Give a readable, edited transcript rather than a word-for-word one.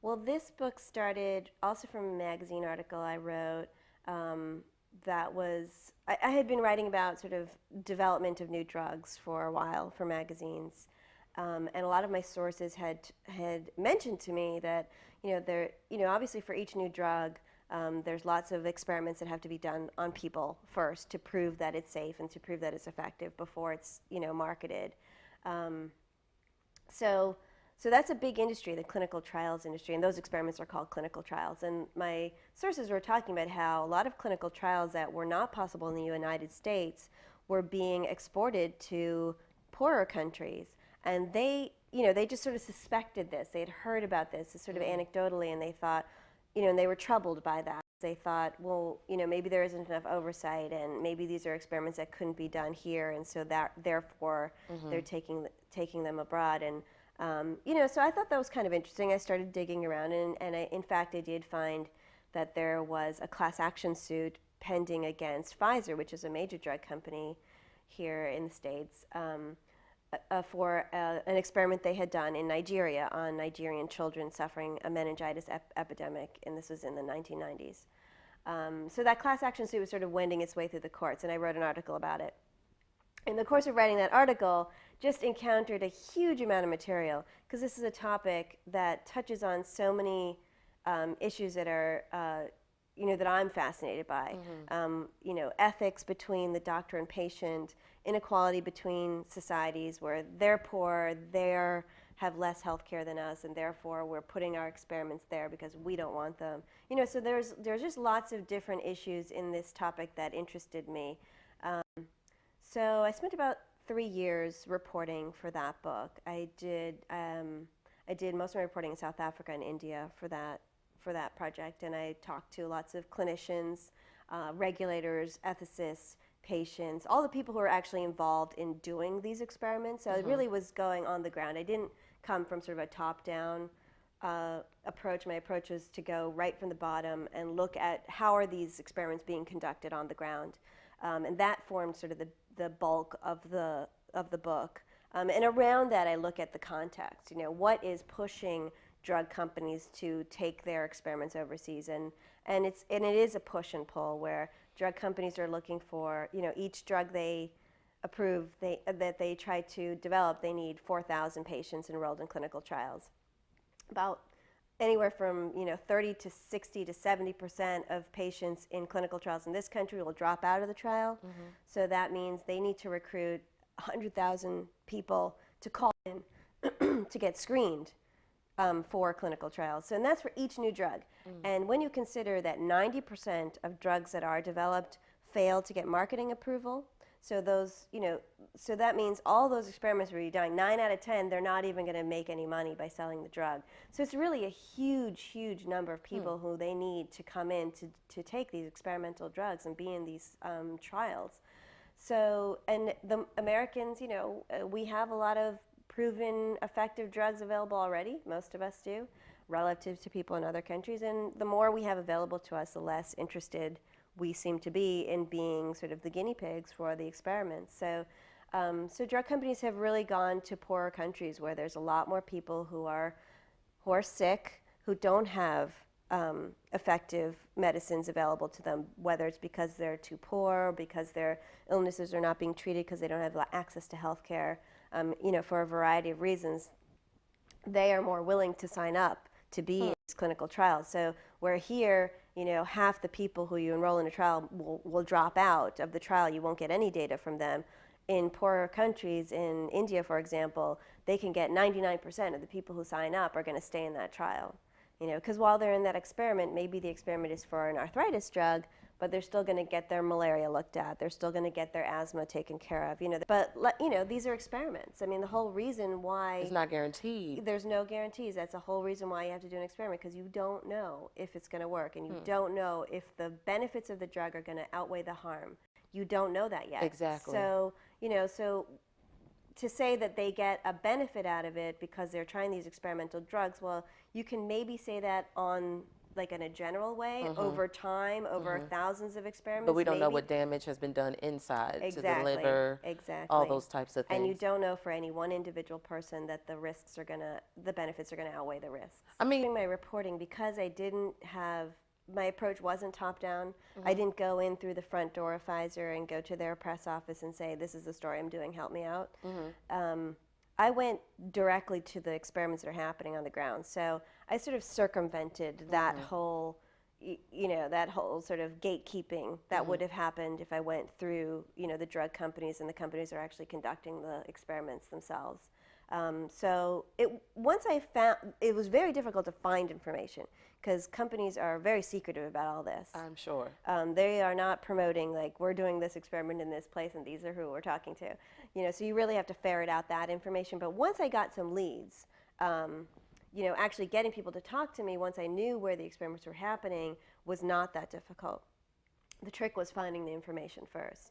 Well, this book started also from a magazine article I wrote. That was I had been writing about sort of development of new drugs for a while for magazines, and a lot of my sources had mentioned to me that obviously for each new drug. There's lots of experiments that have to be done on people first to prove that it's safe and to prove that it's effective before it's marketed. Um, so, so that's a big industry, the clinical trials industry, and those experiments are called clinical trials. And my sources were talking about how a lot of clinical trials that were not possible in the United States were being exported to poorer countries. And they just sort of suspected this. They had heard about this sort of anecdotally, and they thought, and they were troubled by that. They thought, well, maybe there isn't enough oversight, and maybe these are experiments that couldn't be done here, and so that therefore they're taking them abroad. And so I thought that was kind of interesting. I started digging around, and in fact, I did find that there was a class action suit pending against Pfizer, which is a major drug company here in the States, for an experiment they had done in Nigeria on Nigerian children suffering a meningitis epidemic, and this was in the 1990s. So that class action suit was sort of wending its way through the courts, and I wrote an article about it. In the course of writing that article, just encountered a huge amount of material, because this is a topic that touches on so many issues that are that I'm fascinated by. Ethics between the doctor and patient, inequality between societies where they're poor, they have less health care than us, and therefore we're putting our experiments there because we don't want them. So there's just lots of different issues in this topic that interested me. So I spent about 3 years reporting for that book. I did most of my reporting in South Africa and India for that project, and I talked to lots of clinicians, regulators, ethicists, patients, all the people who are actually involved in doing these experiments. So it really was going on the ground. I didn't come from sort of a top-down approach. My approach was to go right from the bottom and look at how are these experiments being conducted on the ground. And that formed sort of the bulk of the book. And around that, I look at the context. What is pushing drug companies to take their experiments overseas, and it is a push and pull where drug companies are looking for each drug they approve that they try to develop, they need 4,000 patients enrolled in clinical trials. About anywhere from 30 to 60 to 70% of patients in clinical trials in this country will drop out of the trial. So that means they need to recruit 100,000 people to call in to get screened for clinical trials. So, and that's for each new drug. And when you consider that 90% of drugs that are developed fail to get marketing approval, so so that means all those experiments where you're dying, 9 out of 10, they're not even going to make any money by selling the drug. So it's really a huge, huge number of people who they need to come in to take these experimental drugs and be in these trials. So, and the Americans, we have a lot of proven effective drugs available already. Most of us do, relative to people in other countries. And the more we have available to us, the less interested we seem to be in being sort of the guinea pigs for the experiments. So, so drug companies have really gone to poorer countries where there's a lot more people who are sick, who don't have effective medicines available to them, whether it's because they're too poor, or because their illnesses are not being treated because they don't have access to health care, for a variety of reasons. They are more willing to sign up to be in these clinical trials. So where here, half the people who you enroll in a trial will drop out of the trial. You won't get any data from them. In poorer countries, in India, for example, they can get 99% of the people who sign up are going to stay in that trial. Because while they're in that experiment, maybe the experiment is for an arthritis drug, but they're still going to get their malaria looked at. They're still going to get their asthma taken care of. But these are experiments. I mean, the whole reason why it's not guaranteed. There's no guarantees. That's the whole reason why you have to do an experiment, because you don't know if it's going to work, and you don't know if the benefits of the drug are going to outweigh the harm. You don't know that yet. Exactly. So so to say that they get a benefit out of it because they're trying these experimental drugs, well, you can maybe say that on like in a general way, over time, over thousands of experiments. But we don't know maybe. what damage has been done inside to the Exactly, liver, exactly. all those types of And you things. don't know for any one individual person that the benefits are gonna outweigh the risks. I mean, During my reporting, because I didn't have, my approach wasn't top down. I didn't go in through the front door of Pfizer and go to their press office and say, this is the story I'm doing, help me out. I went directly to the experiments that are happening on the ground. So I sort of circumvented that whole, that whole sort of gatekeeping that would have happened if I went through, the drug companies and the companies that are actually conducting the experiments themselves. Once I found, it was very difficult to find information because companies are very secretive about all this. I'm sure. They are not promoting like we're doing this experiment in this place and these are who we're talking to. So you really have to ferret out that information. But once I got some leads, actually getting people to talk to me once I knew where the experiments were happening was not that difficult. The trick was finding the information first.